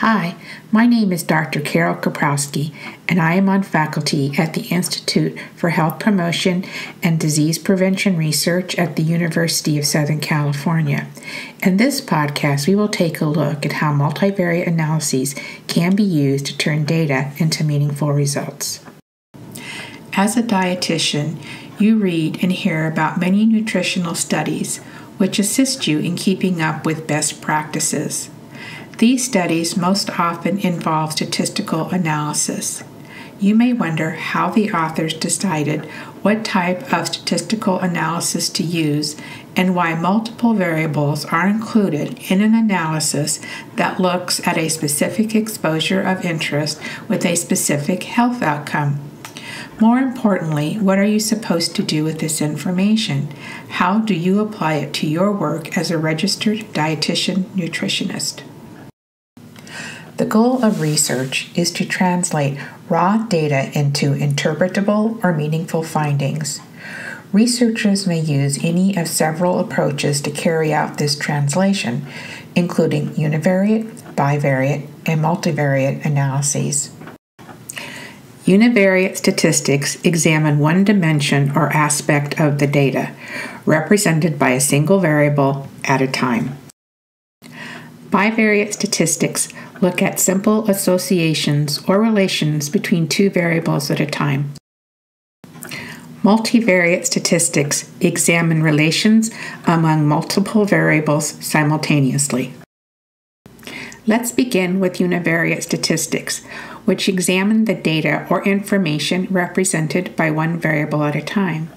Hi, my name is Dr. Carol Koprowski, and I am on faculty at the Institute for Health Promotion and Disease Prevention Research at the University of Southern California. In this podcast, we will take a look at how multivariate analyses can be used to turn data into meaningful results. As a dietitian, you read and hear about many nutritional studies, which assist you in keeping up with best practices. These studies most often involve statistical analysis. You may wonder how the authors decided what type of statistical analysis to use and why multiple variables are included in an analysis that looks at a specific exposure of interest with a specific health outcome. More importantly, what are you supposed to do with this information? How do you apply it to your work as a registered dietitian nutritionist? The goal of research is to translate raw data into interpretable or meaningful findings. Researchers may use any of several approaches to carry out this translation, including univariate, bivariate, and multivariate analyses. Univariate statistics examine one dimension or aspect of the data, represented by a single variable at a time. Bivariate statistics look at simple associations or relations between two variables at a time. Multivariate statistics examine relations among multiple variables simultaneously. Let's begin with univariate statistics, which examine the data or information represented by one variable at a time.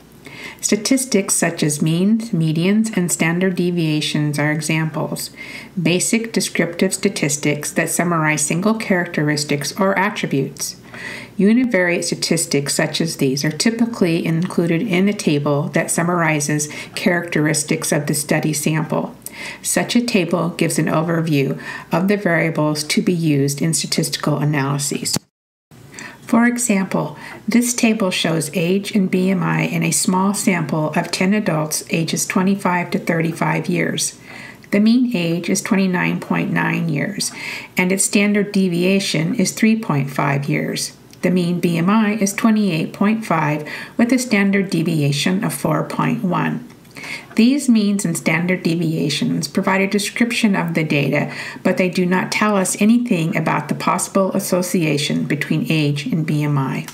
Statistics such as means, medians, and standard deviations are examples. Basic descriptive statistics that summarize single characteristics or attributes. Univariate statistics such as these are typically included in a table that summarizes characteristics of the study sample. Such a table gives an overview of the variables to be used in statistical analyses. For example, this table shows age and BMI in a small sample of 10 adults ages 25 to 35 years. The mean age is 29.9 years, and its standard deviation is 3.5 years. The mean BMI is 28.5 with a standard deviation of 4.1. These means and standard deviations provide a description of the data, but they do not tell us anything about the possible association between age and BMI.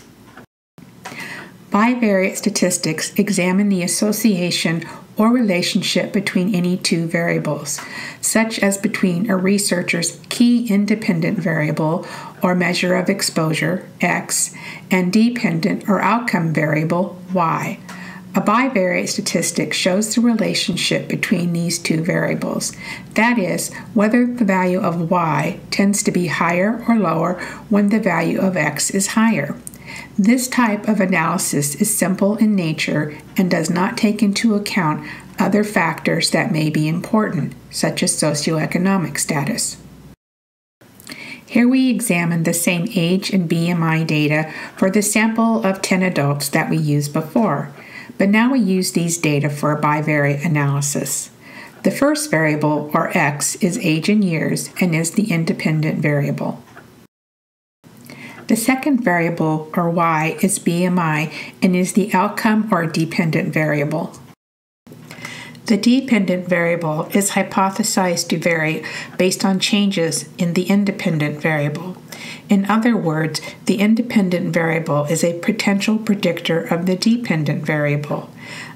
Bivariate statistics examine the association or relationship between any two variables, such as between a researcher's key independent variable or measure of exposure, X, and dependent or outcome variable, Y. A bivariate statistic shows the relationship between these two variables, that is, whether the value of y tends to be higher or lower when the value of x is higher. This type of analysis is simple in nature and does not take into account other factors that may be important, such as socioeconomic status. Here we examine the same age and BMI data for the sample of 10 adults that we used before. But now we use these data for a bivariate analysis. The first variable, or x, is age in years and is the independent variable. The second variable, or y, is BMI and is the outcome or dependent variable. The dependent variable is hypothesized to vary based on changes in the independent variable. In other words, the independent variable is a potential predictor of the dependent variable.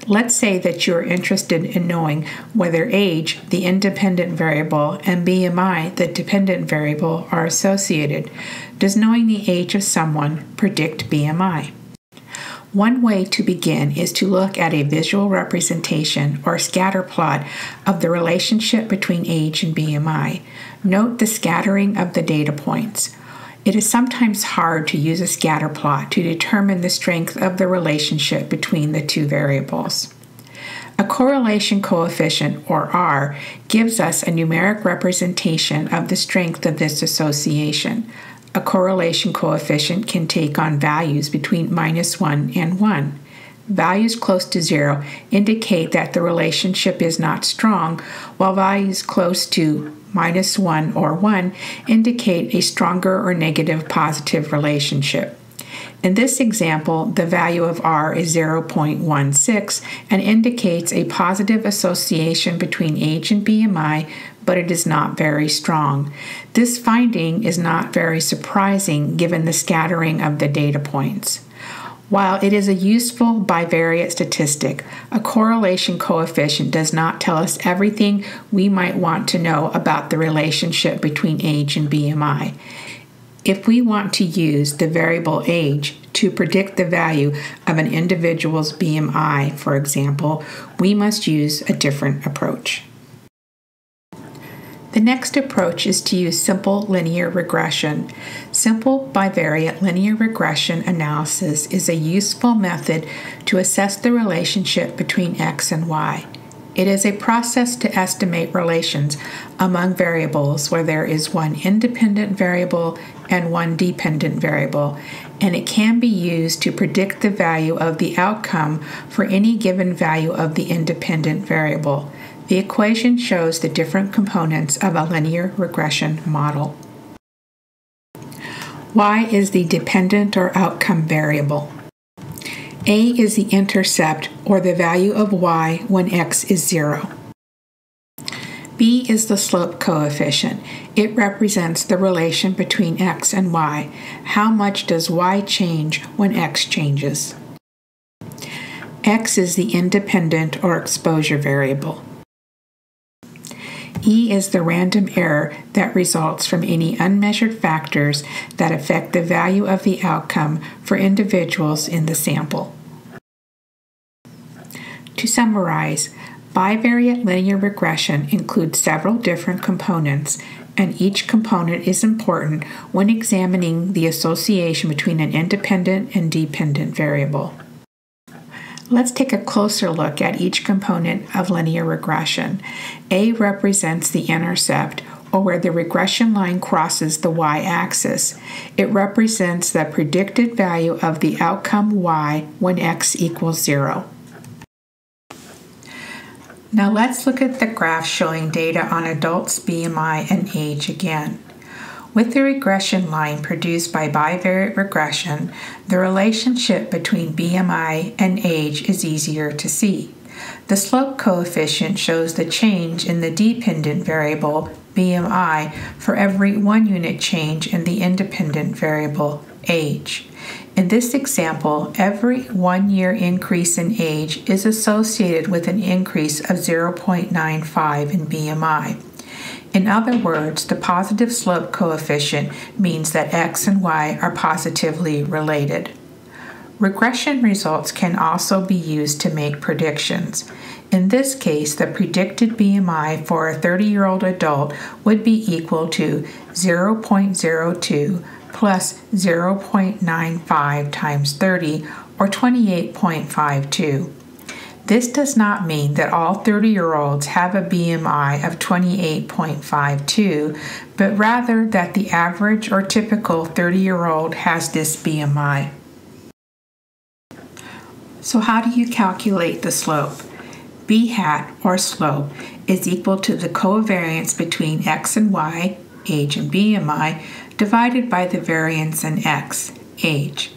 Let's say that you're interested in knowing whether age, the independent variable, and BMI, the dependent variable, are associated. Does knowing the age of someone predict BMI? One way to begin is to look at a visual representation or scatterplot of the relationship between age and BMI. Note the scattering of the data points. It is sometimes hard to use a scatterplot to determine the strength of the relationship between the two variables. A correlation coefficient, or R, gives us a numeric representation of the strength of this association. A correlation coefficient can take on values between -1 and 1. Values close to 0 indicate that the relationship is not strong, while values close to -1 or 1 indicate a stronger or negative positive relationship. In this example, the value of R is 0.16 and indicates a positive association between age and BMI, but it is not very strong. This finding is not very surprising given the scattering of the data points. While it is a useful bivariate statistic, a correlation coefficient does not tell us everything we might want to know about the relationship between age and BMI. If we want to use the variable age to predict the value of an individual's BMI, for example, we must use a different approach. The next approach is to use simple linear regression. Simple bivariate linear regression analysis is a useful method to assess the relationship between X and Y. It is a process to estimate relations among variables where there is one independent variable and one dependent variable, and it can be used to predict the value of the outcome for any given value of the independent variable. The equation shows the different components of a linear regression model. Y is the dependent or outcome variable. A is the intercept, or the value of y when x is 0. B is the slope coefficient. It represents the relation between x and y. How much does y change when x changes? X is the independent or exposure variable. E is the random error that results from any unmeasured factors that affect the value of the outcome for individuals in the sample. To summarize, bivariate linear regression includes several different components, and each component is important when examining the association between an independent and dependent variable. Let's take a closer look at each component of linear regression. A represents the intercept, or where the regression line crosses the y-axis. It represents the predicted value of the outcome y when x equals 0. Now let's look at the graph showing data on adults' BMI and age again. With the regression line produced by bivariate regression, the relationship between BMI and age is easier to see. The slope coefficient shows the change in the dependent variable, BMI, for every 1 unit change in the independent variable, age. In this example, every 1 year increase in age is associated with an increase of 0.95 in BMI. In other words, the positive slope coefficient means that x and y are positively related. Regression results can also be used to make predictions. In this case, the predicted BMI for a 30-year-old adult would be equal to 0.02 plus 0.95 times 30, or 28.52. This does not mean that all 30-year-olds have a BMI of 28.52, but rather that the average or typical 30-year-old has this BMI. So how do you calculate the slope? B hat, or slope, is equal to the covariance between x and y, age and BMI, divided by the variance in x, age.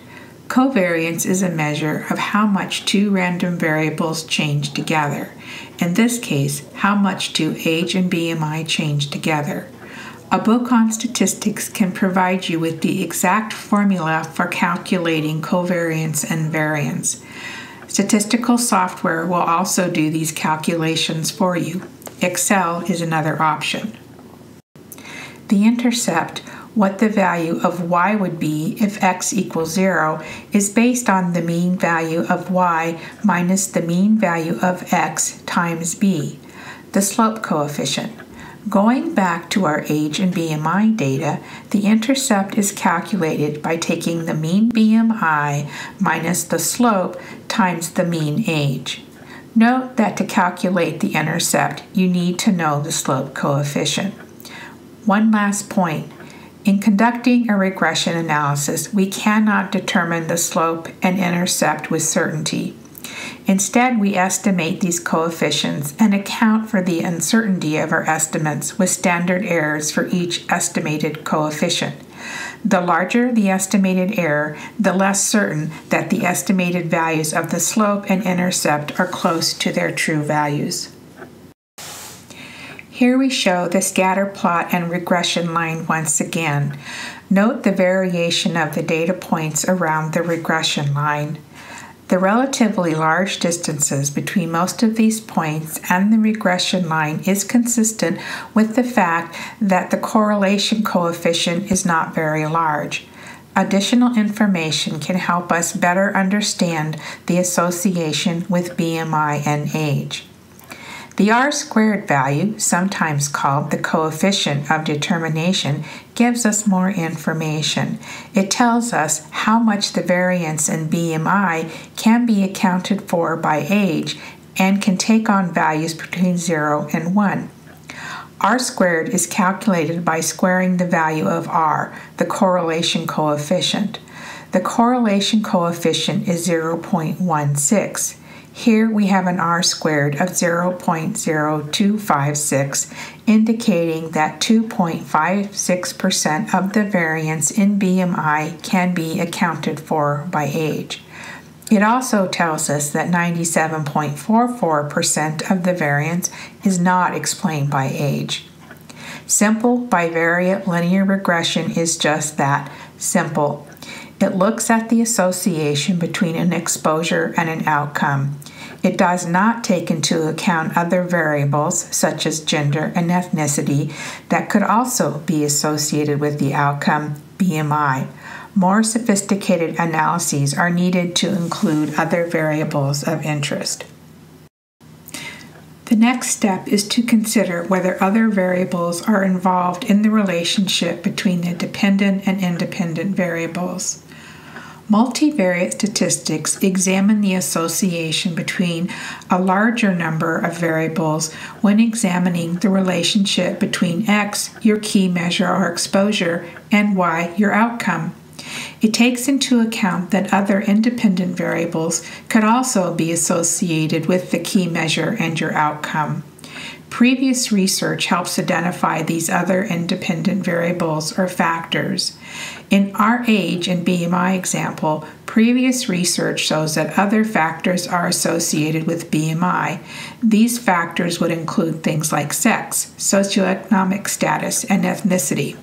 Covariance is a measure of how much two random variables change together. In this case, how much do age and BMI change together. A book on statistics can provide you with the exact formula for calculating covariance and variance. Statistical software will also do these calculations for you. Excel is another option. The intercept, what the value of y would be if x equals 0, is based on the mean value of y minus the mean value of x times b, the slope coefficient. Going back to our age and BMI data, the intercept is calculated by taking the mean BMI minus the slope times the mean age. Note that to calculate the intercept, you need to know the slope coefficient. One last point. In conducting a regression analysis, we cannot determine the slope and intercept with certainty. Instead, we estimate these coefficients and account for the uncertainty of our estimates with standard errors for each estimated coefficient. The larger the estimated error, the less certain that the estimated values of the slope and intercept are close to their true values. Here we show the scatter plot and regression line once again. Note the variation of the data points around the regression line. The relatively large distances between most of these points and the regression line is consistent with the fact that the correlation coefficient is not very large. Additional information can help us better understand the association with BMI and age. The R-squared value, sometimes called the coefficient of determination, gives us more information. It tells us how much the variance in BMI can be accounted for by age and can take on values between 0 and 1. R-squared is calculated by squaring the value of R, the correlation coefficient. The correlation coefficient is 0.16. Here we have an R-squared of 0.0256, indicating that 2.56% of the variance in BMI can be accounted for by age. It also tells us that 97.44% of the variance is not explained by age. Simple bivariate linear regression is just that, simple. It looks at the association between an exposure and an outcome. It does not take into account other variables, such as gender and ethnicity, that could also be associated with the outcome, BMI. More sophisticated analyses are needed to include other variables of interest. The next step is to consider whether other variables are involved in the relationship between the dependent and independent variables. Multivariate statistics examine the association between a larger number of variables when examining the relationship between X, your key measure or exposure, and Y, your outcome. It takes into account that other independent variables could also be associated with the key measure and your outcome. Previous research helps identify these other independent variables or factors. In our age and BMI example, previous research shows that other factors are associated with BMI. These factors would include things like sex, socioeconomic status, and ethnicity.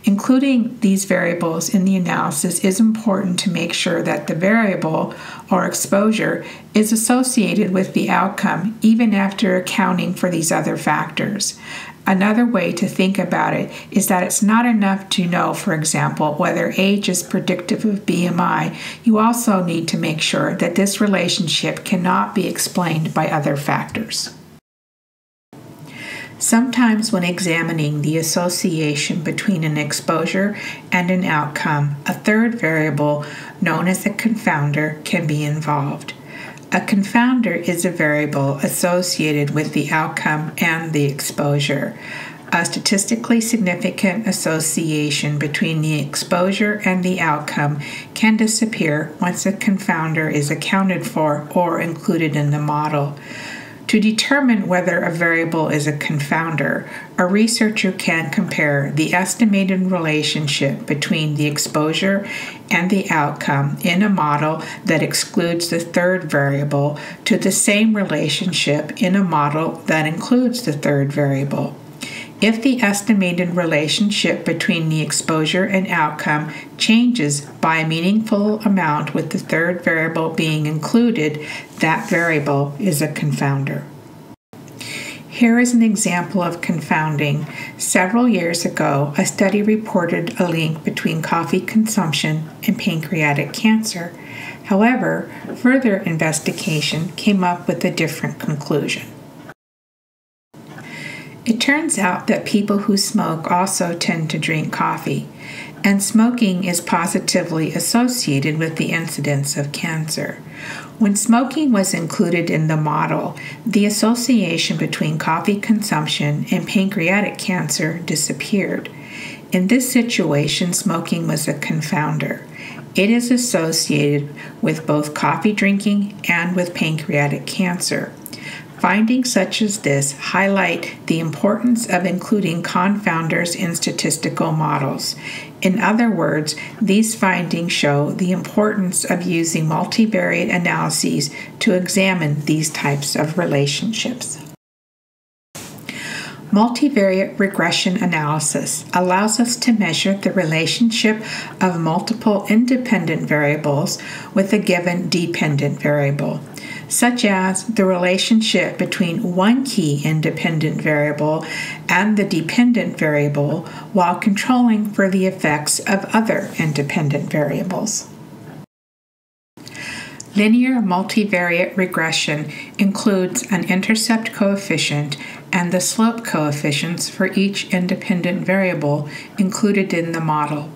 Including these variables in the analysis is important to make sure that the variable or exposure is associated with the outcome even after accounting for these other factors. Another way to think about it is that it's not enough to know, for example, whether age is predictive of BMI. You also need to make sure that this relationship cannot be explained by other factors. Sometimes when examining the association between an exposure and an outcome, a third variable, known as a confounder, can be involved. A confounder is a variable associated with the outcome and the exposure. A statistically significant association between the exposure and the outcome can disappear once a confounder is accounted for or included in the model. To determine whether a variable is a confounder, a researcher can compare the estimated relationship between the exposure and the outcome in a model that excludes the third variable to the same relationship in a model that includes the third variable. If the estimated relationship between the exposure and outcome changes by a meaningful amount with the third variable being included, that variable is a confounder. Here is an example of confounding. Several years ago, a study reported a link between coffee consumption and pancreatic cancer. However, further investigation came up with a different conclusion. It turns out that people who smoke also tend to drink coffee, and smoking is positively associated with the incidence of cancer. When smoking was included in the model, the association between coffee consumption and pancreatic cancer disappeared. In this situation, smoking was a confounder. It is associated with both coffee drinking and with pancreatic cancer. Findings such as this highlight the importance of including confounders in statistical models. In other words, these findings show the importance of using multivariate analyses to examine these types of relationships. Multivariate regression analysis allows us to measure the relationship of multiple independent variables with a given dependent variable, such as the relationship between one key independent variable and the dependent variable while controlling for the effects of other independent variables. Linear multivariate regression includes an intercept coefficient and the slope coefficients for each independent variable included in the model.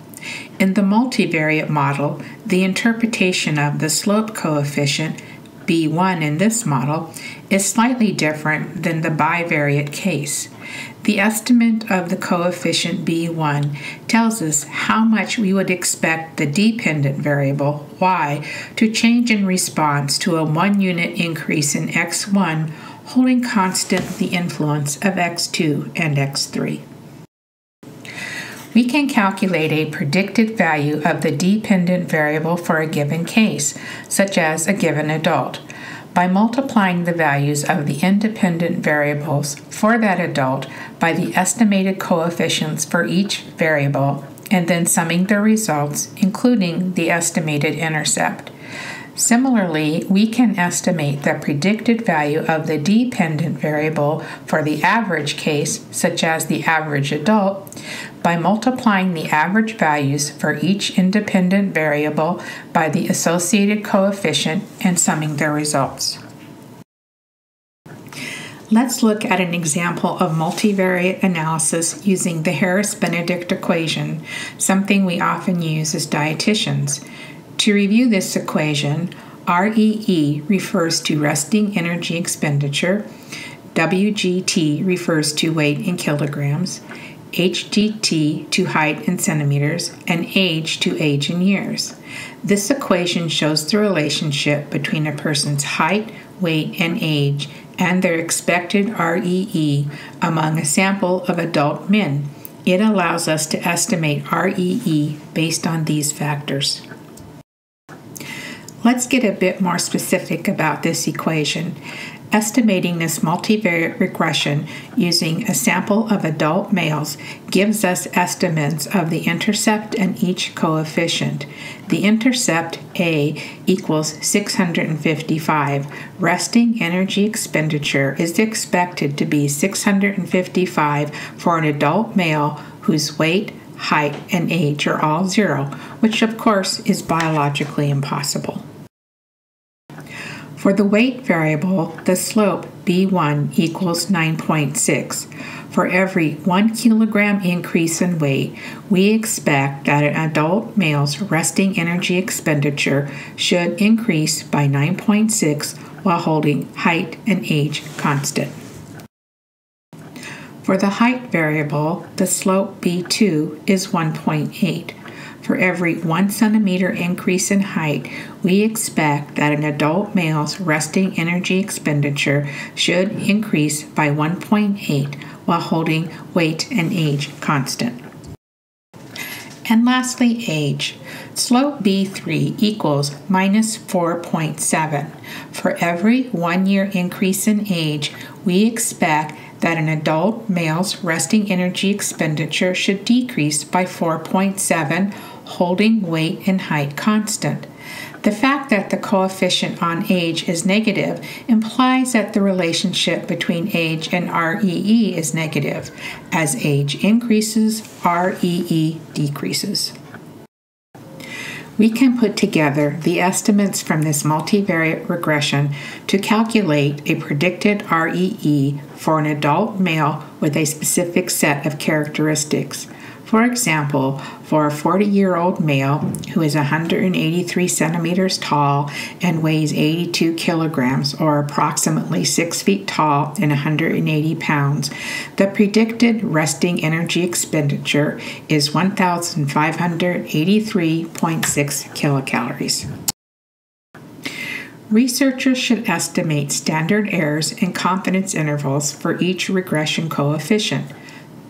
In the multivariate model, the interpretation of the slope coefficient, B1 in this model, is slightly different than the bivariate case. The estimate of the coefficient B1 tells us how much we would expect the dependent variable, y, to change in response to a 1-unit increase in x1, holding constant the influence of x2 and x3. We can calculate a predicted value of the dependent variable for a given case, such as a given adult, by multiplying the values of the independent variables for that adult by the estimated coefficients for each variable, and then summing the results, including the estimated intercept. Similarly, we can estimate the predicted value of the dependent variable for the average case, such as the average adult, by multiplying the average values for each independent variable by the associated coefficient and summing their results. Let's look at an example of multivariate analysis using the Harris-Benedict equation, something we often use as dietitians. To review this equation, REE refers to resting energy expenditure, WGT refers to weight in kilograms, HGT to height in centimeters, and age to age in years. This equation shows the relationship between a person's height, weight, and age and their expected REE among a sample of adult men. It allows us to estimate REE based on these factors. Let's get a bit more specific about this equation. Estimating this multivariate regression using a sample of adult males gives us estimates of the intercept and each coefficient. The intercept, A, equals 655. Resting energy expenditure is expected to be 655 for an adult male whose weight, height, and age are all 0, which of course is biologically impossible. For the weight variable, the slope B1 equals 9.6. For every 1 kilogram increase in weight, we expect that an adult male's resting energy expenditure should increase by 9.6 while holding height and age constant. For the height variable, the slope B2 is 1.8. For every 1 centimeter increase in height, we expect that an adult male's resting energy expenditure should increase by 1.8 while holding weight and age constant. And lastly, age. Slope B3 equals minus 4.7. For every 1 year increase in age, we expect that an adult male's resting energy expenditure should decrease by 4.7, holding weight and height constant. The fact that the coefficient on age is negative implies that the relationship between age and REE is negative. As age increases, REE decreases. We can put together the estimates from this multivariate regression to calculate a predicted REE for an adult male with a specific set of characteristics. For example, for a 40-year-old male who is 183 centimeters tall and weighs 82 kilograms, or approximately 6 feet tall and 180 pounds, the predicted resting energy expenditure is 1,583.6 kilocalories. Researchers should estimate standard errors and confidence intervals for each regression coefficient,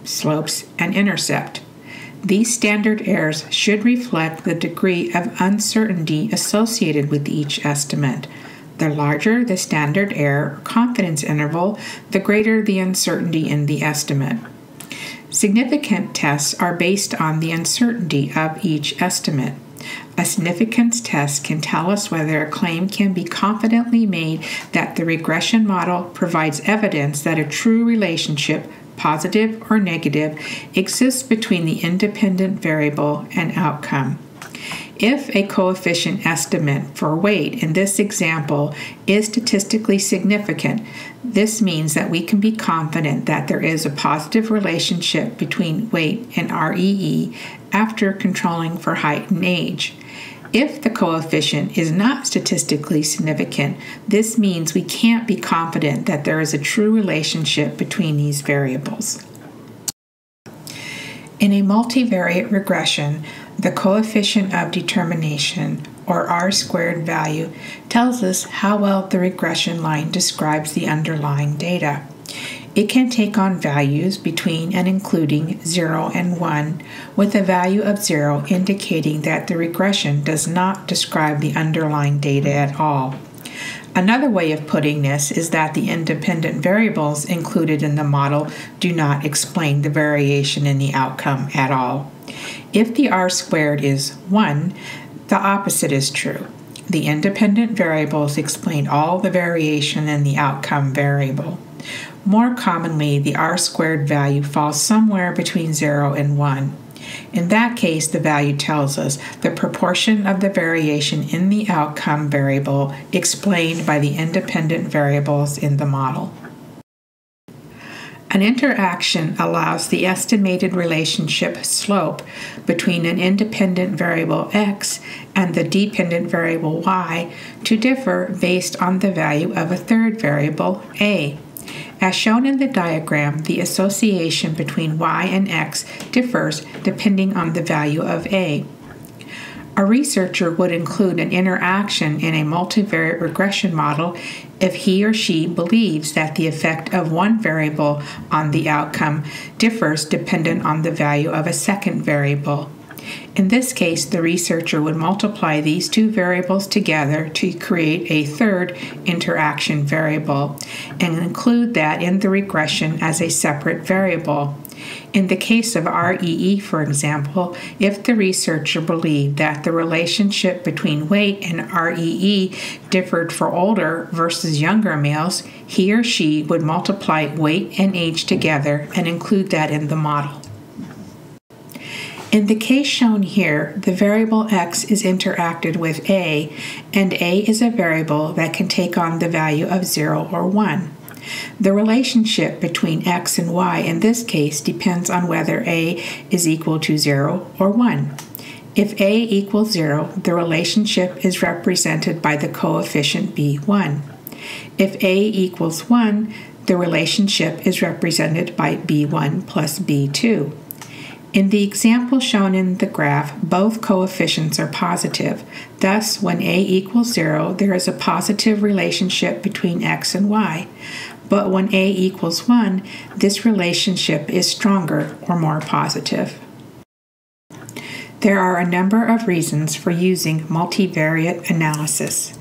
slopes, and intercept. These standard errors should reflect the degree of uncertainty associated with each estimate. The larger the standard error or confidence interval, the greater the uncertainty in the estimate. Significant tests are based on the uncertainty of each estimate. A significance test can tell us whether a claim can be confidently made that the regression model provides evidence that a true relationship, positive or negative, exists between the independent variable and outcome. If a coefficient estimate for weight in this example is statistically significant, this means that we can be confident that there is a positive relationship between weight and REE after controlling for height and age. If the coefficient is not statistically significant, this means we can't be confident that there is a true relationship between these variables. In a multivariate regression, the coefficient of determination, or R-squared value, tells us how well the regression line describes the underlying data. It can take on values between and including 0 and 1, with a value of 0 indicating that the regression does not describe the underlying data at all. Another way of putting this is that the independent variables included in the model do not explain the variation in the outcome at all. If the R-squared is 1, the opposite is true. The independent variables explain all the variation in the outcome variable. More commonly, the R-squared value falls somewhere between 0 and 1. In that case, the value tells us the proportion of the variation in the outcome variable explained by the independent variables in the model. An interaction allows the estimated relationship slope between an independent variable x and the dependent variable y to differ based on the value of a third variable a. As shown in the diagram, the association between y and x differs depending on the value of a. A researcher would include an interaction in a multivariate regression model if he or she believes that the effect of one variable on the outcome differs dependent on the value of a second variable. In this case, the researcher would multiply these two variables together to create a third interaction variable and include that in the regression as a separate variable. In the case of REE, for example, if the researcher believed that the relationship between weight and REE differed for older versus younger males, he or she would multiply weight and age together and include that in the model. In the case shown here, the variable x is interacted with a, and a is a variable that can take on the value of 0 or 1. The relationship between x and y in this case depends on whether a is equal to 0 or 1. If a equals 0, the relationship is represented by the coefficient b1. If a equals 1, the relationship is represented by b1 plus b2. In the example shown in the graph, both coefficients are positive. Thus, when a equals 0, there is a positive relationship between x and y. But when a equals 1, this relationship is stronger or more positive. There are a number of reasons for using multivariate analysis.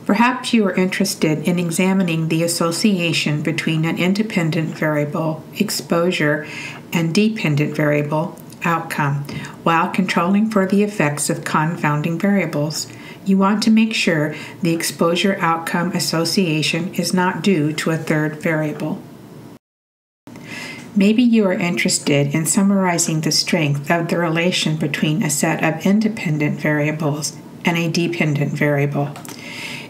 Perhaps you are interested in examining the association between an independent variable, exposure, and dependent variable, outcome, while controlling for the effects of confounding variables. You want to make sure the exposure-outcome association is not due to a third variable. Maybe you are interested in summarizing the strength of the relation between a set of independent variables and a dependent variable.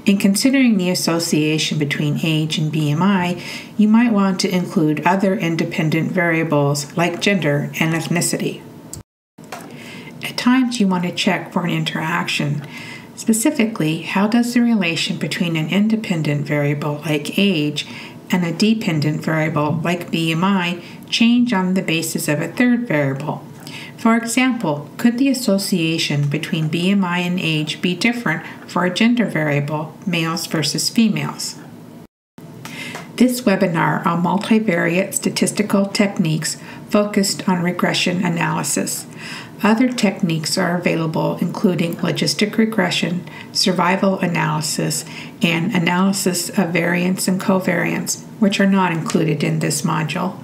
In considering the association between age and BMI, you might want to include other independent variables like gender and ethnicity. At times, you want to check for an interaction. Specifically, how does the relation between an independent variable like age and a dependent variable like BMI change on the basis of a third variable? For example, could the association between BMI and age be different for a gender variable, males versus females? This webinar on multivariate statistical techniques focused on regression analysis. Other techniques are available, including logistic regression, survival analysis, and analysis of variance and covariance, which are not included in this module.